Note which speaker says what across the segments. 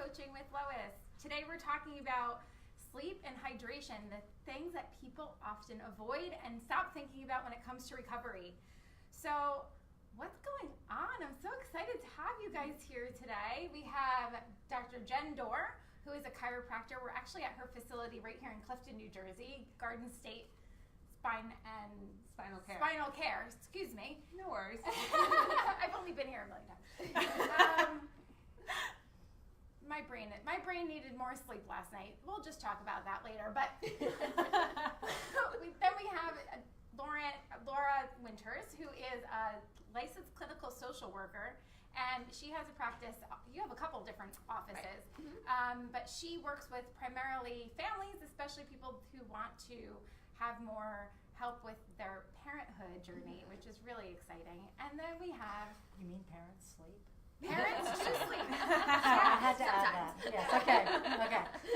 Speaker 1: Coaching with Lois. Today we're talking about sleep and hydration, the things that people often avoid and stop thinking about when it comes to recovery. So what's going on? I'm so excited to have you guys here today. We have Dr. Jen Dorr, who is a chiropractor. We're actually at her facility right here in Clifton, New Jersey, Garden State Spinal Care. Excuse me.
Speaker 2: No worries.
Speaker 1: I've only been here a million times. My brain needed more sleep last night. We'll just talk about that later. But then we have Laura Winters, who is a licensed clinical social worker, and she has a practice. You have a couple different offices, right. But she works with primarily families, especially people who want to have more help with their parenthood journey, which is really exciting. And then we have...
Speaker 3: You mean parents sleep?
Speaker 1: Parents do sleep.
Speaker 3: I had to add that. Yes, okay.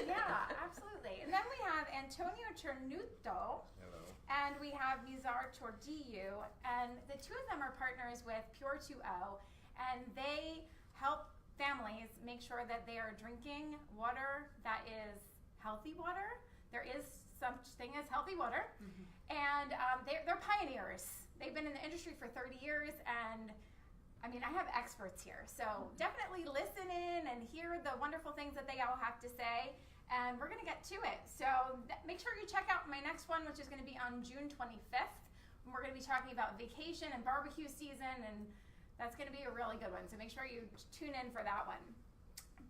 Speaker 1: Yeah, absolutely. And then we have Antonio Cernuto.
Speaker 4: Hello.
Speaker 1: And we have Mizar Tordiu. And the two of them are partners with Pure 2O. And they help families make sure that they are drinking water that is healthy water. There is such thing as healthy water. Mm-hmm. And they're pioneers. They've been in the industry for 30 years, and I mean, I have experts here. So definitely listen in and hear the wonderful things that they all have to say, and we're going to get to it. So make sure you check out my next one, which is going to be on June 25th. And we're going to be talking about vacation and barbecue season, and that's going to be a really good one. So make sure you tune in for that one.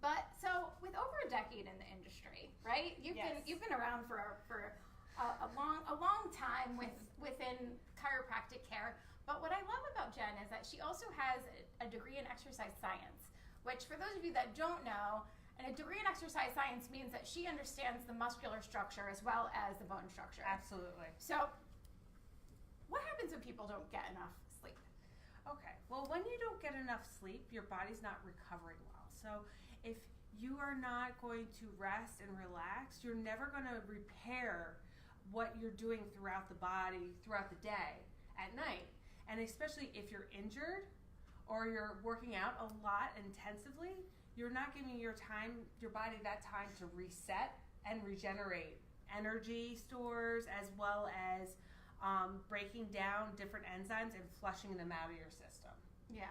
Speaker 1: But so with over a decade in the industry, right? You've been around for a long time within chiropractic care. But what I love about Jen is that she also has a degree in exercise science, which for those of you that don't know, and a degree in exercise science means that she understands the muscular structure as well as the bone structure.
Speaker 2: Absolutely.
Speaker 1: So what happens when people don't get enough sleep?
Speaker 2: Okay. Well, when you don't get enough sleep, your body's not recovering well. So if you are not going to rest and relax, you're never going to repair what you're doing throughout the body, throughout the day, at night. And especially if you're injured or you're working out a lot intensively, you're not giving your body that time to reset and regenerate energy stores, as well as breaking down different enzymes and flushing them out of your system.
Speaker 1: Yeah,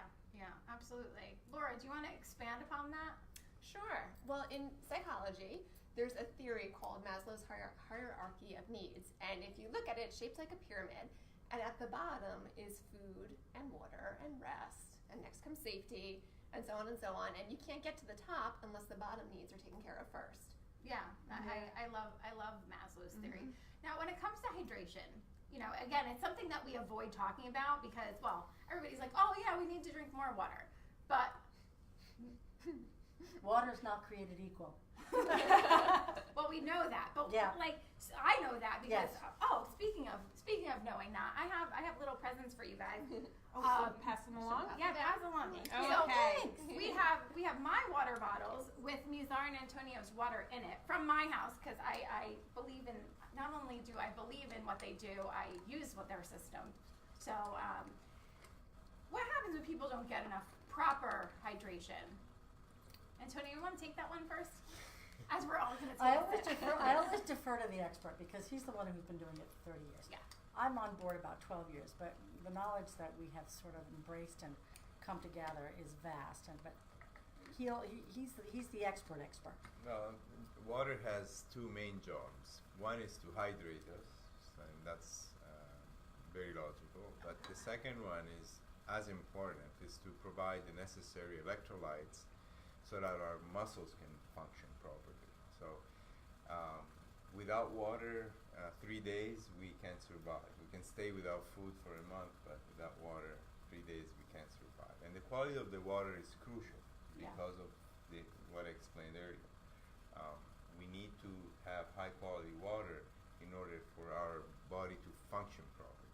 Speaker 1: absolutely. Laura, do you want to expand upon that?
Speaker 5: Sure. Well, in psychology, there's a theory called Maslow's hierarchy of needs. And if you look at it, it's shaped like a pyramid. And at the bottom is food and water and rest. And next comes safety, and so on and so on. And you can't get to the top unless the bottom needs are taken care of first.
Speaker 1: Yeah, I love Maslow's theory. Now, when it comes to hydration, again, it's something that we avoid talking about because, well, everybody's like, oh yeah, we need to drink more water. But
Speaker 3: water is not created equal.
Speaker 1: Well, we know that, but I know that because speaking of knowing that, I have little presents for you guys.
Speaker 2: Pass them along.
Speaker 1: Yeah, pass along.
Speaker 2: Okay.
Speaker 1: So we have my water bottles with Mizar and Antonio's water in it from my house because I believe in. Not only do I believe in what they do, I use their system. So, what happens when people don't get enough proper hydration? Antonio, you want to take that one first? As we're all going to take
Speaker 3: I always defer to the expert because he's the one who's been doing it for 30 years.
Speaker 1: Yeah.
Speaker 3: I'm on board about 12 years, but the knowledge that we have sort of embraced and come together is vast. But he's the expert.
Speaker 4: Well, water has two main jobs. One is to hydrate us, and that's very logical. But the second one is as important, is to provide the necessary electrolytes so that our muscles can function properly. So without water, 3 days, we can't survive. We can stay without food for a month, but without water, 3 days, we can't survive. And the quality of the water is crucial because of what I explained earlier. We need to have high quality water in order for our body to function properly.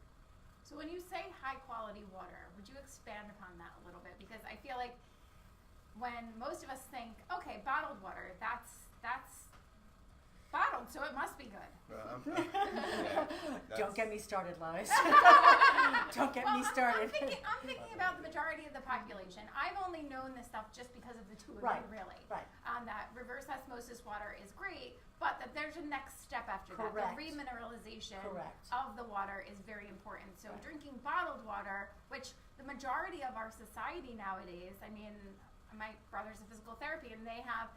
Speaker 1: So when you say high quality water, would you expand upon that a little bit? Because I feel like when most of us think, okay, bottled water, that's bottled, so it must be good.
Speaker 3: Don't get me started, Lois. Don't get me started.
Speaker 1: I'm thinking about the majority of the population. I've only known this stuff just because of the two of you, really.
Speaker 3: Right.
Speaker 1: on that reverse osmosis water is great, but that there's a next step after that.
Speaker 3: Correct.
Speaker 1: The remineralization
Speaker 3: Correct.
Speaker 1: of the water is very important. So
Speaker 3: Right.
Speaker 1: drinking bottled water, which the majority of our society nowadays, I mean, my brother's in physical therapy, and they have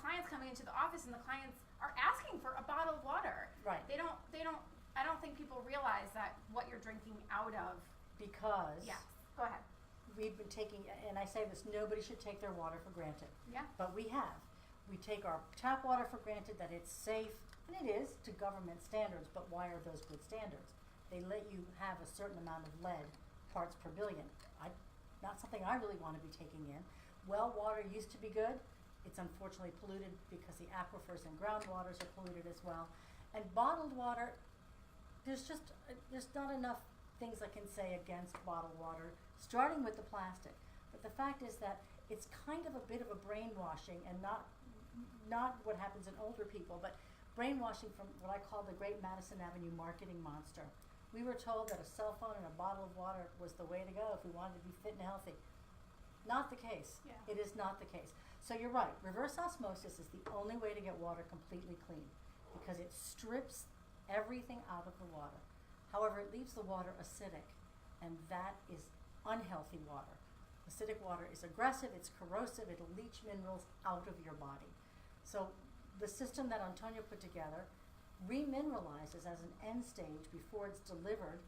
Speaker 1: clients coming into the office, and the clients are asking for a bottled water.
Speaker 3: Right.
Speaker 1: They don't. I don't think people realize that what you're drinking out of.
Speaker 3: Because
Speaker 1: Yes. Go ahead.
Speaker 3: we've been taking, and I say this, nobody should take their water for granted.
Speaker 1: Yeah.
Speaker 3: But we have. We take our tap water for granted, that it's safe, and it is to government standards, but why are those good standards? They let you have a certain amount of lead parts per billion. Not something I really want to be taking in. Well water used to be good. It's unfortunately polluted because the aquifers and groundwaters are polluted as well. And bottled water, there's not enough things I can say against bottled water, starting with the plastic. But the fact is that it's kind of a bit of a brainwashing, and not what happens in older people, but brainwashing from what I call the Great Madison Avenue marketing monster. We were told that a cell phone and a bottle of water was the way to go if we wanted to be fit and healthy. Not the case.
Speaker 1: Yeah.
Speaker 3: It is not the case. So you're right. Reverse osmosis is the only way to get water completely clean, because it strips everything out of the water. However, it leaves the water acidic, and that is unhealthy water. Acidic water is aggressive, it's corrosive, it'll leach minerals out of your body. So the system that Antonio put together remineralizes as an end stage before it's delivered.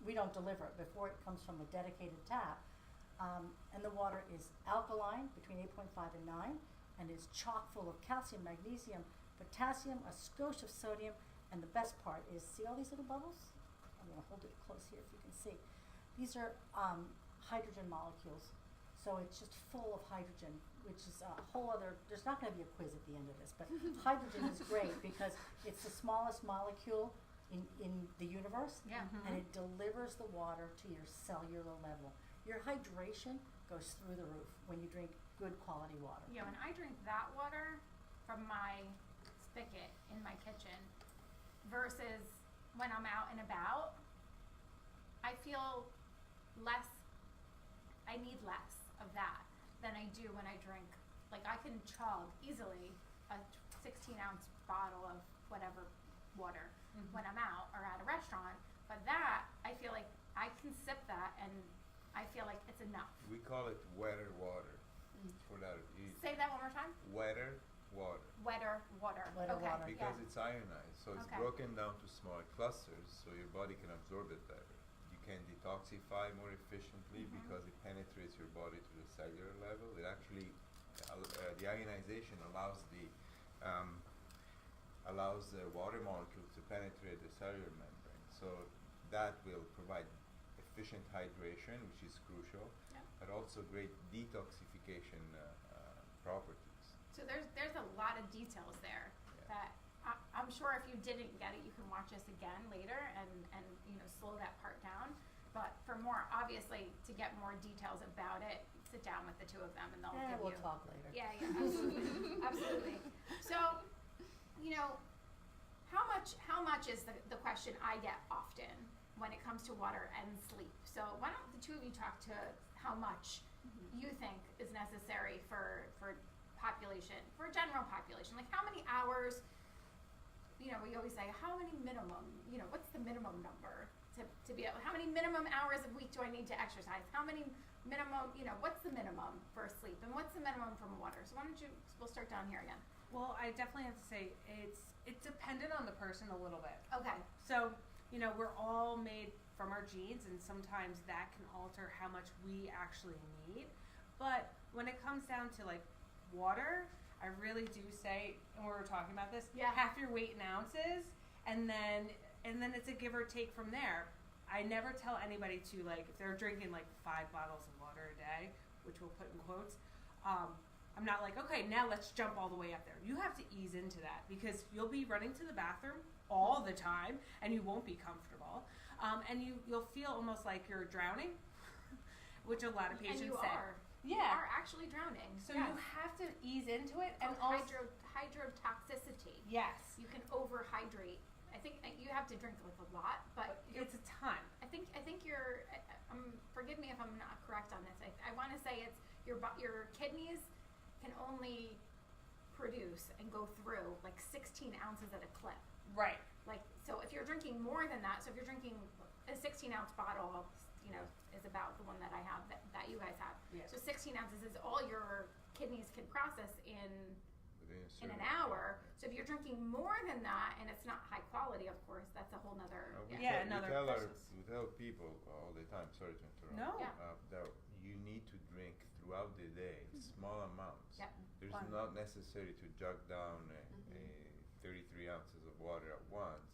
Speaker 3: We don't deliver it before it comes from a dedicated tap. And the water is alkaline, between 8.5 and 9, and is chock full of calcium, magnesium, potassium, a skosh of sodium, and the best part is, see all these little bubbles? I'm going to hold it close here if you can see. These are hydrogen molecules, so it's just full of hydrogen, which is a whole other, there's not going to be a quiz at the end of this, but hydrogen is great because it's the smallest molecule in the universe,
Speaker 1: Yeah.
Speaker 3: and it delivers the water to your cellular level. Your hydration goes through the roof when you drink good quality water.
Speaker 1: Yeah, when I drink that water from my spigot in my kitchen versus when I'm out and about, I feel I need less of that than I do when I drink. Like, I can chug easily a 16-ounce bottle of whatever water when I'm out or at a restaurant, but that, I feel like I can sip that and I feel like it's enough.
Speaker 4: We call it wetter water. For that reason.
Speaker 1: Say that one more time.
Speaker 4: Wetter water.
Speaker 1: Wetter water.
Speaker 3: Wetter
Speaker 1: Okay.
Speaker 3: water.
Speaker 4: Because
Speaker 1: Yeah.
Speaker 4: it's ionized, so it's
Speaker 1: Okay.
Speaker 4: broken down to smaller clusters, so your body can absorb it better. You can detoxify more efficiently because it penetrates your body to the cellular level. It actually, the ionization allows the water molecules to penetrate the cellular membrane. So that will provide efficient hydration, which is crucial,
Speaker 1: Yeah.
Speaker 4: but also great detoxification properties.
Speaker 1: So there's a lot of details there
Speaker 4: Yeah.
Speaker 1: that I'm sure if you didn't get it, you can watch us again later and slow that part down. But for more, obviously, to get more details about it, sit down with the two of them and they'll give
Speaker 3: We'll
Speaker 1: you.
Speaker 3: talk later.
Speaker 1: Yeah, absolutely, absolutely. So, how much is the question I get often when it comes to water and sleep. So why don't the two of you talk to how much you think is necessary for general population? Like, how many hours? We always say, how many minimum? What's the minimum number to be able? How many minimum hours a week do I need to exercise? How many minimum? What's the minimum for sleep, and what's the minimum from water? So why don't you? We'll start down here again.
Speaker 2: Well, I definitely have to say it's dependent on the person a little bit.
Speaker 1: Okay.
Speaker 2: So, we're all made from our genes, and sometimes that can alter how much we actually need. But when it comes down to like water, I really do say, and we were talking about this,
Speaker 1: Yeah.
Speaker 2: half your weight in ounces, and then it's a give or take from there. I never tell anybody to, like, if they're drinking like 5 bottles of water a day, which we'll put in quotes, I'm not like, okay, now let's jump all the way up there. You have to ease into that because you'll be running to the bathroom all the time and you won't be comfortable. And you'll feel almost like you're drowning, which a lot of patients
Speaker 1: and you
Speaker 2: say.
Speaker 1: are.
Speaker 2: Yeah.
Speaker 1: You are actually drowning.
Speaker 2: So
Speaker 1: yes.
Speaker 2: you have to ease into it, and
Speaker 1: Called
Speaker 2: also
Speaker 1: hydrotoxicity.
Speaker 2: yes,
Speaker 1: You can overhydrate. I think you have to drink like a lot, but
Speaker 2: it's a ton.
Speaker 1: I think you're. Forgive me if I'm not correct on this. I want to say it's your kidneys can only dose and go through like 16 ounces at a clip.
Speaker 2: Right.
Speaker 1: Like, so if you're drinking more than that, so if you're drinking a 16-ounce bottle, you know, is about the one that I have, that you guys have.
Speaker 2: Yeah.
Speaker 1: So 16 ounces is all your kidneys can process in
Speaker 4: Within a
Speaker 1: an
Speaker 4: certain-
Speaker 1: hour. So if you're drinking more than that, and it's not high quality, of course, that's a whole nother.
Speaker 4: We
Speaker 2: Yeah,
Speaker 4: tell,
Speaker 2: another process.
Speaker 4: we tell people all the time. Sorry to interrupt.
Speaker 2: No.
Speaker 1: Yeah.
Speaker 4: That you need to drink throughout the day, small amounts.
Speaker 1: Yep.
Speaker 4: There's
Speaker 2: Fine.
Speaker 4: not necessary to jug down a 33 ounces of water at once.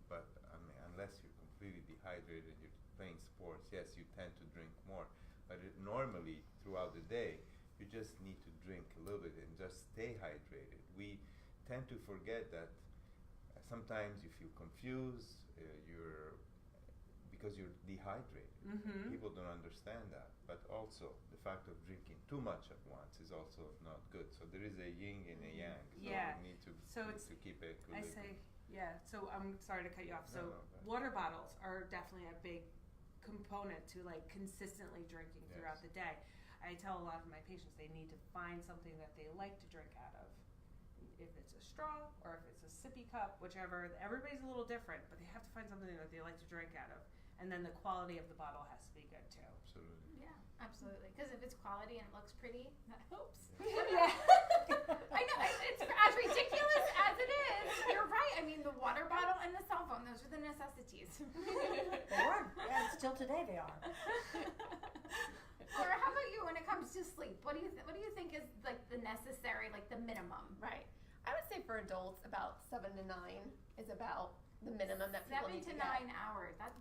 Speaker 4: But I mean, unless you're completely dehydrated and you're playing sports, yes, you tend to drink more. But normally throughout the day, you just need to drink a little bit and just stay hydrated. We tend to forget that sometimes you feel confused, because you're dehydrated.
Speaker 2: Mm-hmm.
Speaker 4: People don't understand that. But also, the fact of drinking too much at once is also not good. So there is a yin and a yang. So
Speaker 2: Yeah.
Speaker 4: we need to,
Speaker 2: So it's-
Speaker 4: to keep it
Speaker 2: I
Speaker 4: equilibrium.
Speaker 2: say, yeah, so I'm sorry to cut you off. So
Speaker 4: No, no.
Speaker 2: water bottles are definitely a big component to like consistently drinking throughout
Speaker 4: Yes.
Speaker 2: the day. I tell a lot of my patients they need to find something that they like to drink out of. If it's a straw or if it's a sippy cup, whichever, everybody's a little different, but they have to find something that they like to drink out of. And then the quality of the bottle has to be good too.
Speaker 4: Absolutely.
Speaker 1: Yeah, absolutely. Because if it's quality and it looks pretty, that helps.
Speaker 2: Yeah.
Speaker 1: I know, it's as ridiculous as it is. You're right. I mean, the water bottle and the cell phone, those are the necessities.
Speaker 3: They were, and still today they are.
Speaker 1: Laura, how about you when it comes to sleep? What do you think is like the necessary, like the minimum?
Speaker 5: Right. I would say for adults, about 7 to 9 is about the minimum that people
Speaker 1: 7
Speaker 5: need
Speaker 1: to
Speaker 5: to
Speaker 1: 9
Speaker 5: get.
Speaker 1: hours. That's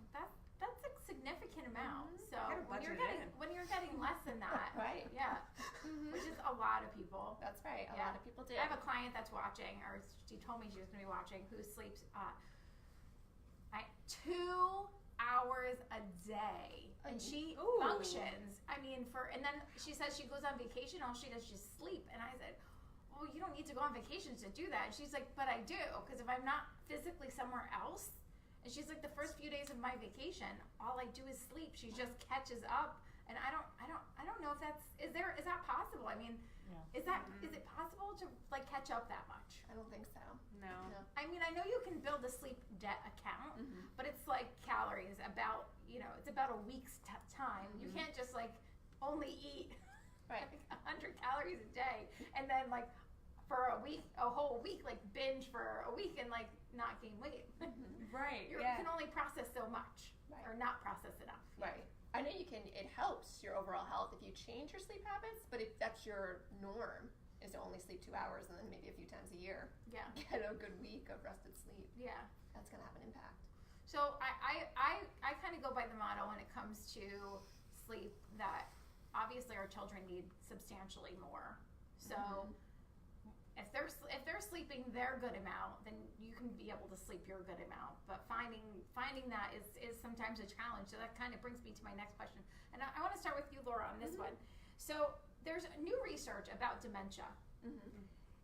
Speaker 1: a significant amount. So
Speaker 2: Gotta budget it in.
Speaker 1: when you're getting less than that,
Speaker 5: Right.
Speaker 1: yeah, which is a lot of people.
Speaker 5: That's right. A
Speaker 1: Yeah.
Speaker 5: lot of people do.
Speaker 1: I have a client that's watching, or she told me she was going to be watching, who sleeps 2 hours a day, and she
Speaker 2: Ooh.
Speaker 1: functions. I mean, and then she says she goes on vacation, all she does is just sleep. And I said, well, you don't need to go on vacations to do that. And she's like, but I do, because if I'm not physically somewhere else, and she's like, the first few days of my vacation, all I do is sleep. She just catches up, and I don't know if is that possible? I mean,
Speaker 3: Yeah.
Speaker 1: is it possible to like catch up that much?
Speaker 5: I don't think so.
Speaker 2: No.
Speaker 5: No.
Speaker 1: I mean, I know you can build a sleep debt account, but it's like calories about, it's about a week's time. You can't just like only eat
Speaker 5: Right.
Speaker 1: like 100 calories a day and then like for a whole week, like binge for a week and like not gain weight.
Speaker 2: Right.
Speaker 1: You
Speaker 2: Yeah.
Speaker 1: can only process so much
Speaker 5: Right.
Speaker 1: or not process enough.
Speaker 5: Right. I know it helps your overall health if you change your sleep habits, but if that's your norm, is to only sleep 2 hours and then maybe a few times a year,
Speaker 1: Yeah.
Speaker 5: get a good week of rested sleep,
Speaker 1: Yeah.
Speaker 5: that's going to have an impact.
Speaker 1: So I kind of go by the model when it comes to sleep that obviously our children need substantially more. So if they're sleeping their good amount, then you can be able to sleep your good amount. But finding that is sometimes a challenge. So that kind of brings me to my next question. And I want to start with you, Laura, on this one. So there's new research about dementia,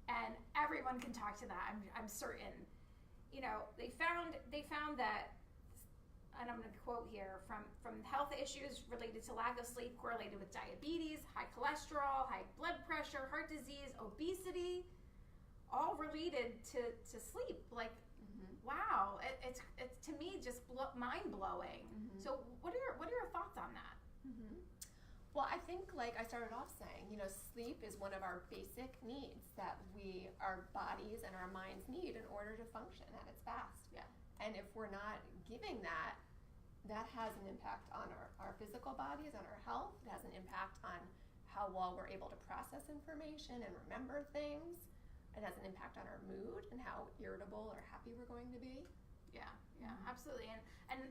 Speaker 1: and everyone can talk to that. I'm certain. They found that, and I'm going to quote here, from health issues related to lack of sleep correlated with diabetes, high cholesterol, high blood pressure, heart disease, obesity, all related to sleep. Like, wow, it's to me just mind blowing. So what are your thoughts on that?
Speaker 5: Well, I think, like I started off saying, sleep is one of our basic needs that our bodies and our minds need in order to function at its best.
Speaker 1: Yeah.
Speaker 5: And if we're not giving that, that has an impact on our physical bodies, on our health. It has an impact on how well we're able to process information and remember things. It has an impact on our mood and how irritable or happy we're going to be.
Speaker 1: Yeah, absolutely. And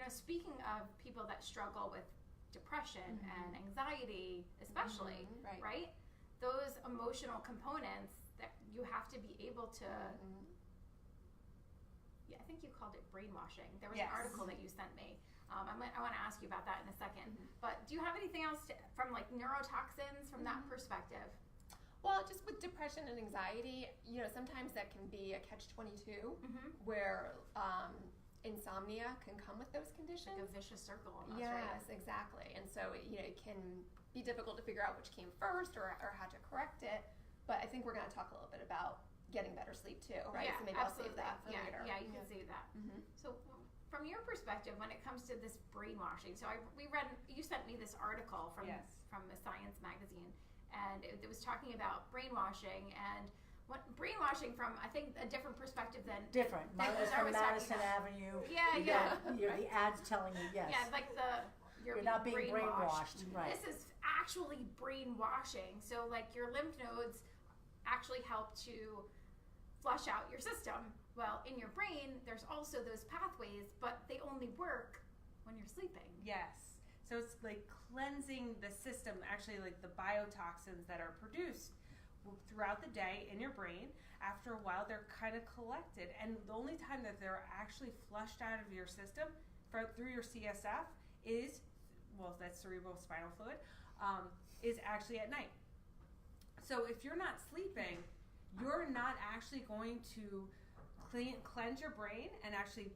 Speaker 1: speaking of people that struggle with depression and anxiety, especially, right? Those emotional components that you have to be able to. Yeah, I think you called it brainwashing. There was an article that you sent me. I want to ask you about that in a second. But do you have anything else from like neurotoxins from that perspective?
Speaker 5: Well, just with depression and anxiety, sometimes that can be a catch-22 where insomnia can come with those conditions.
Speaker 1: Like a vicious circle almost,
Speaker 5: Yes,
Speaker 1: right?
Speaker 5: exactly. And so, it can be difficult to figure out which came first or how to correct it. But I think we're going to talk a little bit about getting better sleep too, right?
Speaker 1: Yeah,
Speaker 5: So maybe
Speaker 1: absolutely.
Speaker 5: I'll save that for
Speaker 1: yeah,
Speaker 5: later.
Speaker 1: Yeah, you can save that.
Speaker 5: Mm-hmm.
Speaker 1: So, from your perspective, when it comes to this brainwashing, so you sent me this article from the Science magazine, and it was talking about brainwashing and what brainwashing from, I think, a different perspective than
Speaker 3: Different. Mine was
Speaker 1: I
Speaker 3: from
Speaker 1: was talking
Speaker 3: Madison
Speaker 1: about.
Speaker 3: Avenue.
Speaker 1: Yeah,
Speaker 3: You
Speaker 1: yeah.
Speaker 3: got, the ads telling you yes.
Speaker 1: Yeah, like you're
Speaker 3: not being brainwashed. Right.
Speaker 1: This is actually brainwashing. So, like, your lymph nodes actually help to flush out your system. Well, in your brain, there's also those pathways, but they only work when you're sleeping.
Speaker 2: Yes. So it's like cleansing the system, actually like the biotoxins that are produced throughout the day in your brain. After a while, they're kind of collected. And the only time that they're actually flushed out of your system through your CSF is, well, that's cerebrospinal fluid, is actually at night. So if you're not sleeping, you're not actually going to cleanse your brain and actually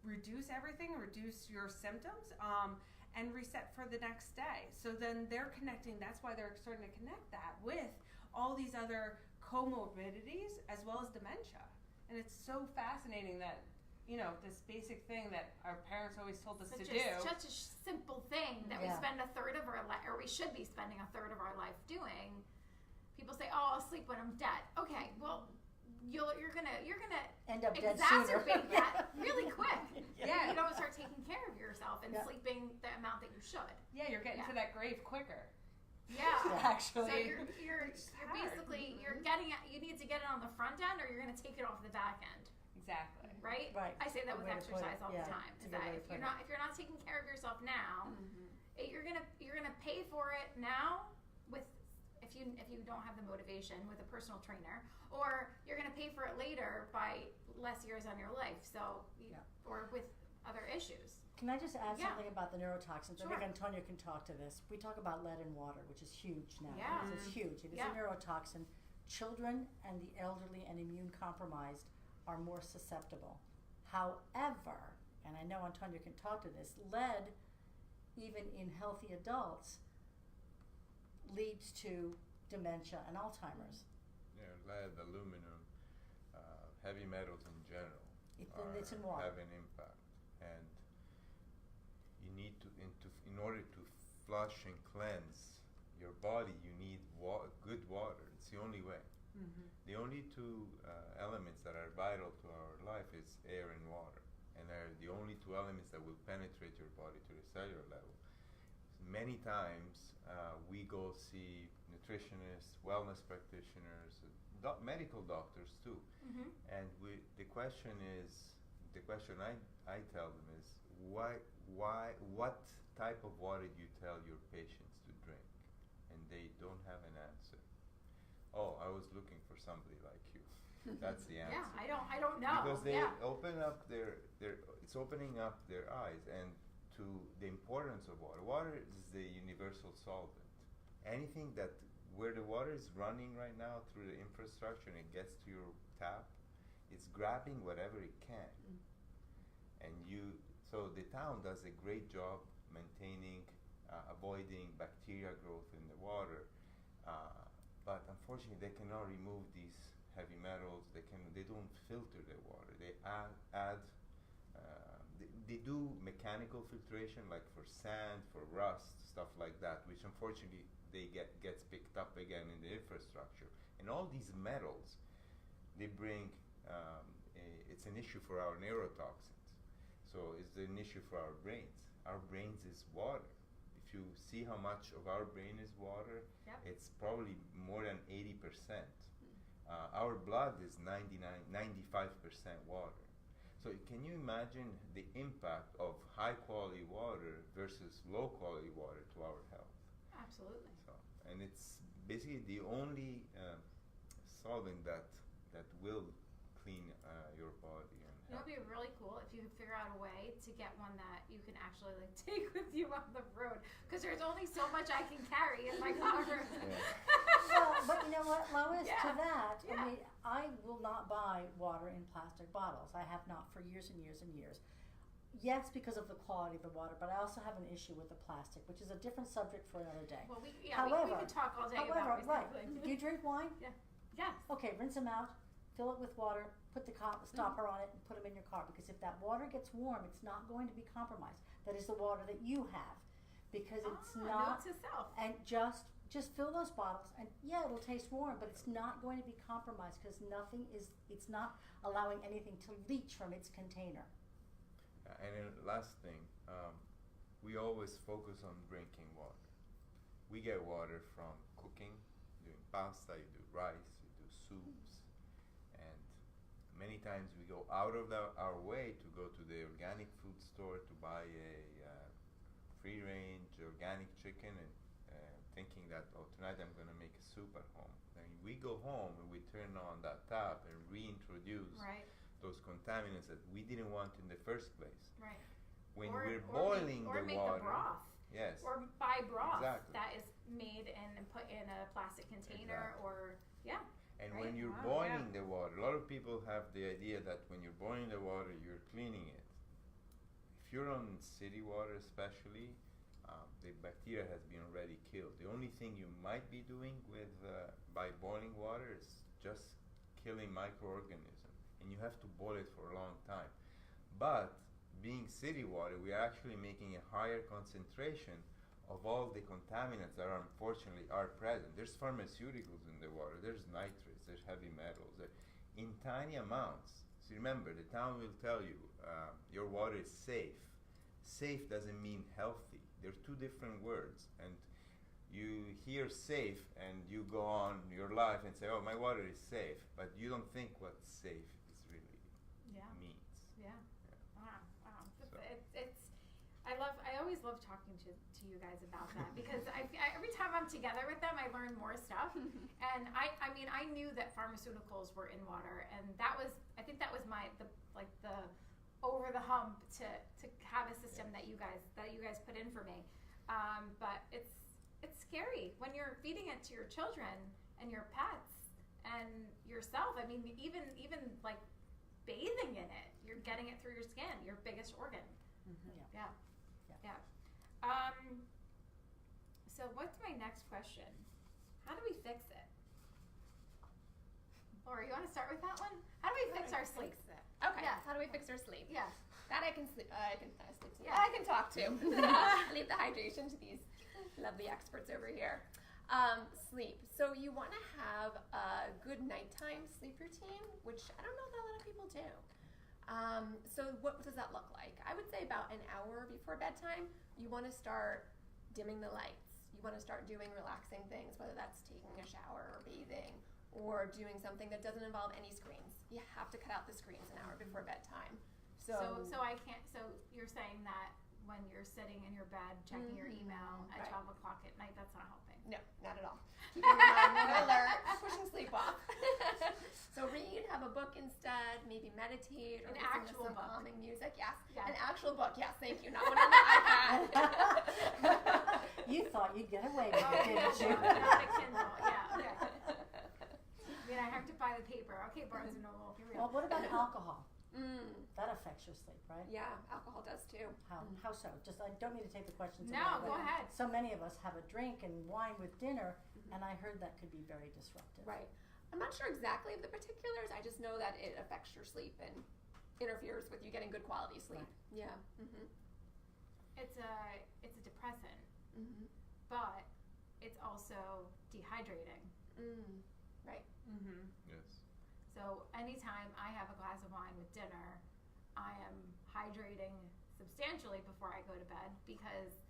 Speaker 2: reduce everything, reduce your symptoms, and reset for the next day. So then they're connecting, that's why they're starting to connect that with all these other comorbidities as well as dementia. And it's so fascinating that, this basic thing that our parents always told us to do.
Speaker 1: Such a simple thing that we spend a third of our life, or we should be spending a third of our life doing. People say, "Oh, I'll sleep when I'm dead." Okay, well, you're gonna
Speaker 3: End up dead sooner.
Speaker 1: exacerbate that really quick.
Speaker 2: Yeah.
Speaker 1: You don't start taking care of yourself and
Speaker 3: Yeah.
Speaker 1: sleeping the amount that you should.
Speaker 2: Yeah, you're getting to that grave quicker.
Speaker 1: Yeah.
Speaker 3: Actually.
Speaker 1: So you're basically you need to get it on the front end, or you're gonna take it off the back end,
Speaker 2: Exactly.
Speaker 1: right?
Speaker 3: Right.
Speaker 1: I say that with
Speaker 3: Good way to put
Speaker 1: exercise
Speaker 3: it.
Speaker 1: all
Speaker 3: Yeah,
Speaker 1: the time.
Speaker 3: it's a
Speaker 1: Is
Speaker 3: good
Speaker 1: that
Speaker 3: way to
Speaker 1: if
Speaker 3: put
Speaker 1: you're not taking care of yourself now,
Speaker 2: Mm-hmm.
Speaker 1: you're gonna pay for it now with if you don't have the motivation with a personal trainer, or you're gonna pay for it later by less years on your life. So or with other issues.
Speaker 3: Can I just add
Speaker 1: Yeah.
Speaker 3: something about the neurotoxins? I
Speaker 1: Sure.
Speaker 3: think Antonia can talk to this. We talk about lead in water, which is huge now.
Speaker 1: Yeah.
Speaker 3: It's huge. It is a neurotoxin. Children and the elderly and immune compromised are more susceptible. However, and I know Antonia can talk to this, lead, even in healthy adults, leads to dementia and Alzheimer's.
Speaker 4: Lead, aluminum, heavy metals in general
Speaker 3: It's in water.
Speaker 4: have an impact, and you need to in order to flush and cleanse your body, you need good water. It's the only way.
Speaker 2: Mm-hmm.
Speaker 4: The only two elements that are vital to our life is air and water, and they're the only two elements that will penetrate your body to the cellular level. Many times we go see nutritionists, wellness practitioners, medical doctors too, and the question I tell them is what type of water do you tell your patients to drink, and they don't have an answer. Oh, I was looking for somebody like you. That's the answer.
Speaker 1: Yeah, I don't know.
Speaker 4: Because they open up it's opening up their eyes and to the importance of water. Water is the universal solvent. Anything where the water is running right now through the infrastructure and it gets to your tap, it's grabbing whatever it can. And so the town does a great job maintaining, avoiding bacteria growth in the water. But unfortunately, they cannot remove these heavy metals. They don't filter their water. They add they do mechanical filtration, like for sand, for rust, stuff like that, which unfortunately gets picked up again in the infrastructure. And all these metals, they bring it's an issue for our neurotoxins. So it's an issue for our brains. Our brains is water. If you see how much of our brain is water, it's probably more than 80%. Our blood is 95% water. So can you imagine the impact of high quality water versus low quality water to our health?
Speaker 1: Absolutely.
Speaker 4: So, and it's basically the only solvent that will clean your body.
Speaker 1: It would be really cool if you could figure out a way to get one that you can actually take with you on the road, because there's only so much I can carry in my car.
Speaker 3: Well, but you know what, Lois, to that,
Speaker 1: Yeah.
Speaker 3: I mean, I will not buy water in plastic bottles. I have not for years and years and years. yes, because of the quality of the water, but I also have an issue with the plastic, which is a different subject for another day.
Speaker 1: Well, we
Speaker 3: However-
Speaker 1: could talk all day
Speaker 3: However,
Speaker 1: about
Speaker 3: right,
Speaker 1: recycling.
Speaker 3: do you drink wine?
Speaker 1: Yes.
Speaker 3: Okay, rinse them out, fill it with water, put the stopper on it, and put them in your car. Because if that water gets warm, it's not going to be compromised. That is the water that you have, because it's not.
Speaker 1: Note to self.
Speaker 3: And just fill those bottles, and yeah, it'll taste warm, but it's not going to be compromised because it's not allowing anything to leach from its container.
Speaker 4: And then last thing, we always focus on drinking water. We get water from cooking, doing pasta, you do rice, you do soups, and many times we go out of our way to go to the organic food store to buy a free-range organic chicken and thinking that, oh, tonight I'm going to make a soup at home. Then we go home and we turn on that tap and reintroduce those contaminants that we didn't want in the first place.
Speaker 1: Right.
Speaker 4: When we're boiling
Speaker 1: or
Speaker 4: the
Speaker 1: make
Speaker 4: water,
Speaker 1: the broth.
Speaker 4: yes,
Speaker 1: Or buy broth
Speaker 4: Exactly.
Speaker 1: that is made and put in a plastic container, or
Speaker 4: and
Speaker 1: right.
Speaker 4: when you're
Speaker 2: Wow,
Speaker 4: boiling the water, a lot of people have the idea that when you're boiling the water, you're cleaning it. If you're on city water, especially, the bacteria has been already killed. The only thing you might be doing with by boiling water is just killing microorganisms, and you have to boil it for a long time. But being city water, we are actually making a higher concentration of all the contaminants that unfortunately are present. There's pharmaceuticals in the water, there's nitrates, there's heavy metals, in tiny amounts. So remember, the town will tell you your water is safe. Safe doesn't mean healthy. They're two different words. And you hear safe and you go on your life and say, oh, my water is safe. But you don't think what safe is really means.
Speaker 1: Yeah. Wow.
Speaker 4: So.
Speaker 1: I always love talking to you guys about that because every time I'm together with them, I learn more stuff. And I mean, I knew that pharmaceuticals were in water, and I think that was the over the hump to have a system that you guys put in for me. But it's scary when you're feeding it to your children and your pets and yourself. I mean, even like bathing in it, you're getting it through your skin, your biggest organ.
Speaker 3: Mm-hmm.
Speaker 1: Yeah. So what's my next question? How do we fix it? Laura, you want to start with that one? How do we fix our sleep?
Speaker 5: Okay.
Speaker 1: Yeah.
Speaker 5: How do we fix our sleep?
Speaker 1: Yeah.
Speaker 5: That I can sleep. I can sleep.
Speaker 1: Yeah.
Speaker 5: I can talk to. Leave the hydration to these lovely experts over here. Sleep. So you want to have a good nighttime sleep routine, which I don't know that a lot of people do. So what does that look like? I would say about an hour before bedtime, you want to start dimming the lights. You want to start doing relaxing things, whether that's taking a shower or bathing or doing something that doesn't involve any screens. You have to cut out the screens an hour before bedtime. So
Speaker 1: I can't. So you're saying that when you're sitting in your bed checking your email at 12 o'clock at night, that's not helping.
Speaker 5: No, not at all. Keeping your mind alert, pushing sleep off. So read, have a book instead, maybe meditate, or
Speaker 1: An
Speaker 5: listen
Speaker 1: actual
Speaker 5: to some
Speaker 1: book.
Speaker 5: calming music. Yes,
Speaker 1: Yeah.
Speaker 5: an actual book. Yes, thank you. Not one on the iPad.
Speaker 3: You thought you'd get away with it, didn't you?
Speaker 1: Not a Kindle. Yeah. Okay. I mean, I have to buy the paper. Okay, Barnes and Noble. Here we
Speaker 3: Well,
Speaker 1: go.
Speaker 3: what about alcohol?
Speaker 5: Mm,
Speaker 3: That affects your sleep, right?
Speaker 5: yeah, alcohol does too.
Speaker 3: How so? Just I don't mean to take the questions away.
Speaker 1: No,
Speaker 3: but
Speaker 1: go ahead.
Speaker 3: So many of us have a drink and wine with dinner, and I heard that could be very disruptive.
Speaker 5: Right. I'm not sure exactly of the particulars. I just know that it affects your sleep and interferes with you getting good quality sleep.
Speaker 3: Right.
Speaker 5: Yeah. Mm-hmm.
Speaker 1: It's a depressant,
Speaker 5: Mm-hmm.
Speaker 1: but it's also dehydrating.
Speaker 5: Right.
Speaker 2: Mm-hmm.
Speaker 4: Yes.
Speaker 1: So anytime I have a glass of wine with dinner, I am hydrating substantially before I go to bed because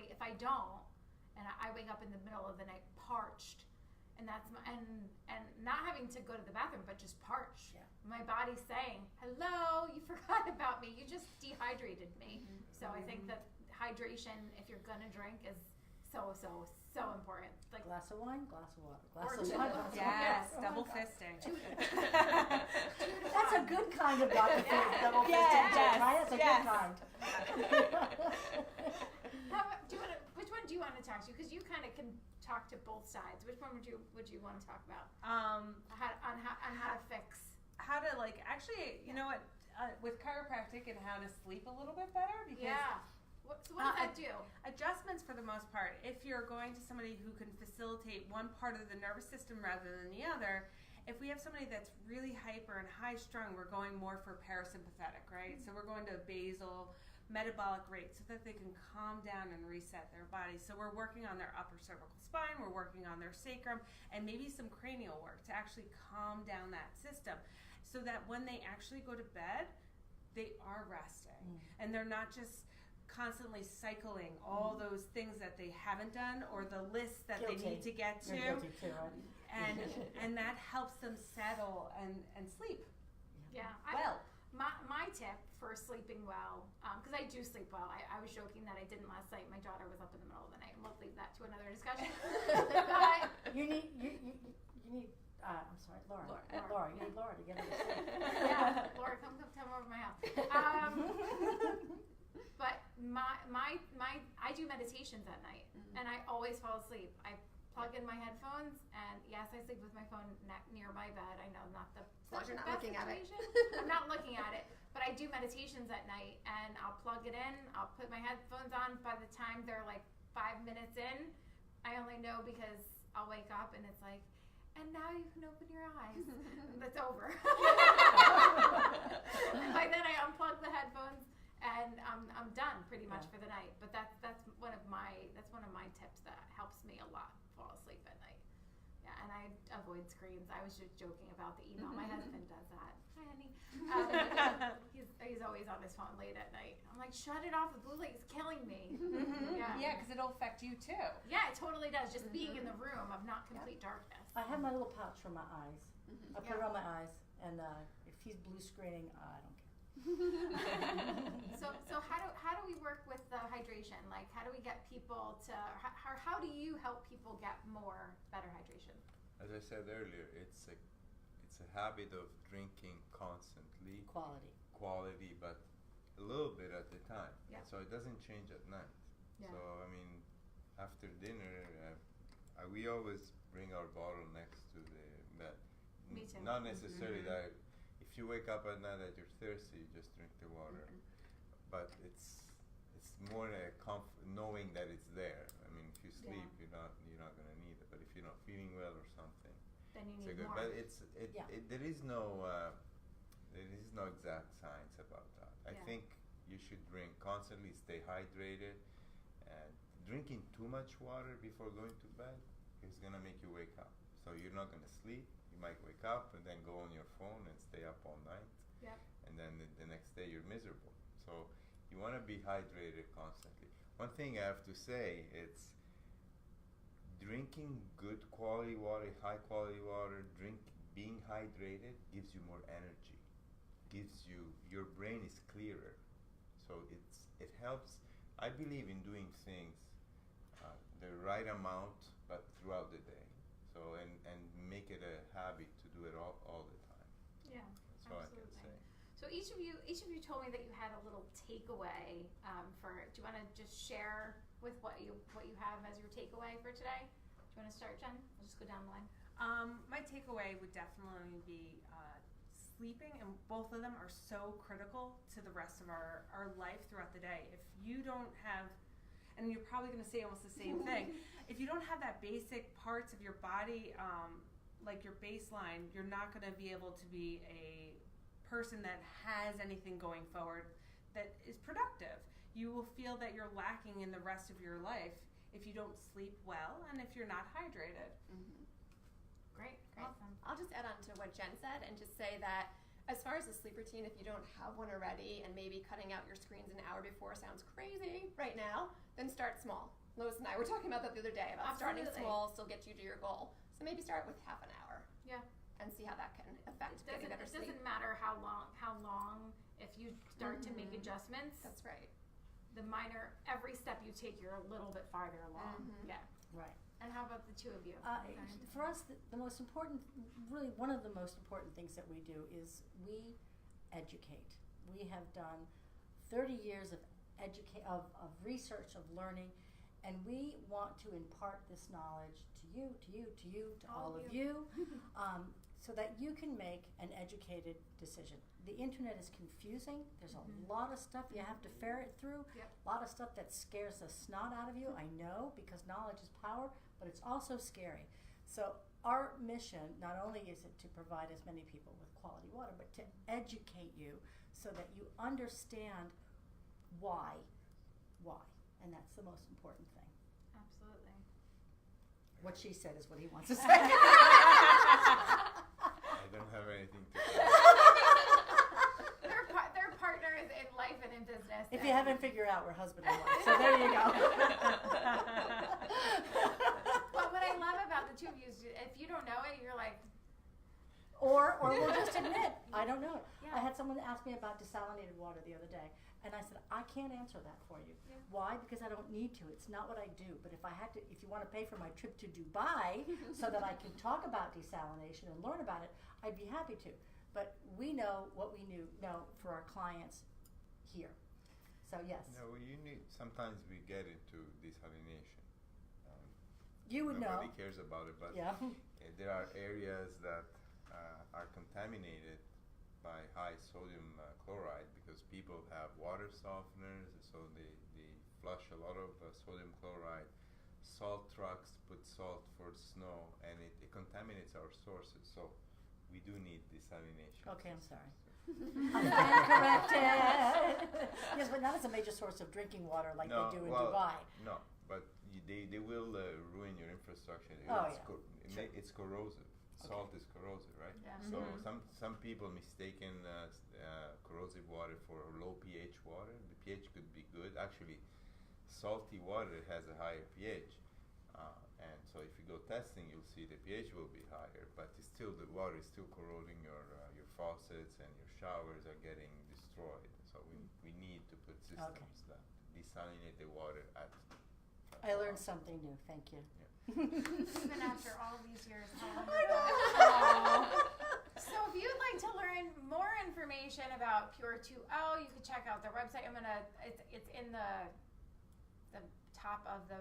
Speaker 1: if I don't, and I wake up in the middle of the night parched, and that's and not having to go to the bathroom, but just parched.
Speaker 3: Yeah.
Speaker 1: My body's saying, "Hello, you forgot about me. You just dehydrated me." So I think that hydration, if you're gonna drink, is so important. Like
Speaker 3: Glass of wine, glass of water. Glass
Speaker 1: Or
Speaker 3: of
Speaker 1: two.
Speaker 3: wine, glass of
Speaker 2: Yes,
Speaker 3: water.
Speaker 2: double fisting.
Speaker 3: That's a good kind of vodka
Speaker 1: Yeah.
Speaker 3: double fisting,
Speaker 2: Yes,
Speaker 3: right? That's a
Speaker 2: yes.
Speaker 3: good kind.
Speaker 1: which one do you want to talk to? Because you kind of can talk to both sides. Which one would you want to talk about? On how to fix?
Speaker 2: How to actually, you know what? with chiropractic and how to sleep a little bit better because
Speaker 1: Yeah. So what does that do?
Speaker 2: adjustments for the most part. If you're going to somebody who can facilitate one part of the nervous system rather than the other, if we have somebody that's really hyper and high strung, we're going more for parasympathetic, right? So we're going to basal metabolic rate so that they can calm down and reset their body. So we're working on their upper cervical spine, we're working on their sacrum, and maybe some cranial work to actually calm down that system so that when they actually go to bed, they are resting and they're not just constantly cycling all those things that they haven't done or the lists that they need to get to.
Speaker 3: You're guilty too, right?
Speaker 2: and that helps them settle and sleep
Speaker 1: Yeah.
Speaker 2: well.
Speaker 1: My tip for sleeping well, because I do sleep well. I was joking that I didn't last night. My daughter was up in the middle of the night, and we'll leave that to another discussion. But
Speaker 3: You need. I'm sorry, Laura.
Speaker 5: Laura.
Speaker 3: You need Laura to get her to sleep.
Speaker 1: yeah, Laura, come over to my house. But I do meditations at night, and I always fall asleep. I plug in my headphones, and yes, I sleep with my phone near my bed. I know not the
Speaker 5: long as you're not
Speaker 1: best
Speaker 5: looking at it.
Speaker 1: situation. I'm not looking at it, but I do meditations at night, and I'll plug it in. I'll put my headphones on. By the time they're like 5 minutes in, I only know because I'll wake up and it's like, and now you can open your eyes. That's over. And by then I unplug the headphones and I'm done pretty much for the night. But that's one of my tips that helps me a lot fall asleep at night. Yeah, and I avoid screens. I was just joking about the email. My husband does that. Hi, honey. He's always on his phone late at night. I'm like, shut it off. The blue light is killing me.
Speaker 2: Yeah, because it'll affect you too.
Speaker 1: Yeah, it totally does. Just being in the room of not complete darkness.
Speaker 3: I have my little pouch for my eyes. I put it on my eyes, and if he's blue screening, I don't care.
Speaker 1: So how do we work with the hydration? Like, how do we get people to? How do you help people get better hydration?
Speaker 4: As I said earlier, it's a habit of drinking constantly, quality, but a little bit at a time.
Speaker 1: Yeah.
Speaker 4: So it doesn't change at night.
Speaker 1: Yeah.
Speaker 4: So I mean, after dinner, we always bring our bottle next to the bed.
Speaker 1: Me too.
Speaker 4: Not necessarily that if you wake up at night that you're thirsty, you just drink the water. But it's more a knowing that it's there. I mean, if you sleep, you're not gonna need it. But if you're not feeling well or something,
Speaker 1: Then you
Speaker 4: it's a
Speaker 1: need
Speaker 4: good.
Speaker 1: more.
Speaker 4: But there is no exact science about that. I
Speaker 1: Yeah.
Speaker 4: think you should drink constantly, stay hydrated, and drinking too much water before going to bed is gonna make you wake up. So you're not gonna sleep. You might wake up and then go on your phone and stay up all night.
Speaker 1: Yep.
Speaker 4: And then the next day you're miserable. So you want to be hydrated constantly. One thing I have to say, it's drinking good quality water, high quality water, being hydrated gives you more energy. Your brain is clearer. So it helps. I believe in doing things the right amount, but throughout the day. So and make it a habit to do it all the time.
Speaker 1: Yeah.
Speaker 4: That's all I can say.
Speaker 1: So each of you told me that you had a little takeaway do you want to just share with what you have as your takeaway for today? Do you want to start, Jen? We'll just go down the line.
Speaker 2: My takeaway would definitely be sleeping, and both of them are so critical to the rest of our life throughout the day. If you don't have, and you're probably going to say almost the same thing, if you don't have that basic parts of your body, like your baseline, you're not going to be able to be a person that has anything going forward that is productive. You will feel that you're lacking in the rest of your life if you don't sleep well and if you're not hydrated.
Speaker 1: Great.
Speaker 5: Awesome. I'll just add on to what Jen said and just say that as far as a sleep routine, if you don't have one already and maybe cutting out your screens an hour before sounds crazy right now, then start small. Lois and I were talking about that the other day about starting small, still get you to your goal. So maybe start with half an hour.
Speaker 1: Yeah.
Speaker 5: And see how that can affect getting better sleep.
Speaker 1: It doesn't matter how long. If you start to make adjustments,
Speaker 5: that's right.
Speaker 1: Every step you take, you're a little bit farther along. Yeah.
Speaker 3: Right.
Speaker 1: And how about the two of you?
Speaker 3: For us, the most important, really one of the most important things that we do is we educate. We have done 30 years of research, of learning, and we want to impart this knowledge to you, to all of you, so that you can make an educated decision. The internet is confusing. There's a lot of stuff you have to ferret through.
Speaker 1: Yep.
Speaker 3: A lot of stuff that scares the snot out of you. I know, because knowledge is power, but it's also scary. So our mission, not only is it to provide as many people with quality water, but to educate you so that you understand why. And that's the most important thing.
Speaker 1: Absolutely.
Speaker 3: What she said is what he wants to say.
Speaker 4: I don't have anything to say.
Speaker 1: They're partners in life and in business.
Speaker 3: If you haven't figured out, we're husband and wife. So there you go.
Speaker 1: But what I love about the two of you is if you don't know it, you're like,
Speaker 3: Or we'll just admit, I don't know.
Speaker 1: Yeah.
Speaker 3: I had someone ask me about desalinated water the other day, and I said, I can't answer that for you.
Speaker 1: Yeah.
Speaker 3: Why? Because I don't need to. It's not what I do. But if you want to pay for my trip to Dubai so that I can talk about desalination and learn about it, I'd be happy to. But we know what we know for our clients here. So yes,
Speaker 4: No, well, sometimes we get into desalination.
Speaker 3: you would know.
Speaker 4: Nobody cares about it, but
Speaker 3: Yeah.
Speaker 4: there are areas that are contaminated by high sodium chloride because people have water softeners, so they flush a lot of sodium chloride. Salt trucks put salt for snow, and it contaminates our sources. So we do need desalination.
Speaker 3: Okay, I'm
Speaker 4: systems.
Speaker 3: sorry. I'm being corrected. Yes, but not as a major source of drinking water like
Speaker 4: No,
Speaker 3: they do in
Speaker 4: well,
Speaker 3: Dubai.
Speaker 4: No, but they will ruin your infrastructure.
Speaker 3: Oh,
Speaker 4: It's
Speaker 3: yeah. Sure.
Speaker 4: it's corrosive. Salt is corrosive, right?
Speaker 1: Yeah.
Speaker 4: So some people mistaken corrosive water for low pH water. The pH could be good. Actually, salty water has a higher pH, and so if you go testing, you'll see the pH will be higher. But it's still, the water is still corroding your faucets, and your showers are getting destroyed. So we need to put systems that desalinate the water at.
Speaker 3: I learned something new. Thank you.
Speaker 1: even after all these years. How
Speaker 3: I
Speaker 1: wonderful. So if you'd like to learn more information about Pure 2O, you can check out their website. It's in the top of the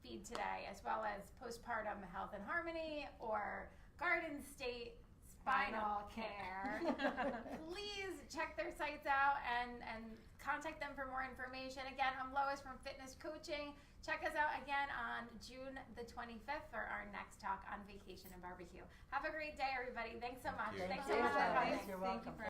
Speaker 1: feed today, as well as Postpartum Health and Harmony or Garden State Spinal Care. Please check their sites out and contact them for more information. Again, I'm Lois from Fitness Coaching. Check us out again on June the 25th for our next talk on vacation and barbecue. Have a great day, everybody. Thanks so much.
Speaker 4: you.
Speaker 1: Thanks
Speaker 3: Thank
Speaker 1: so
Speaker 3: you.
Speaker 1: much for coming.
Speaker 3: You're welcome.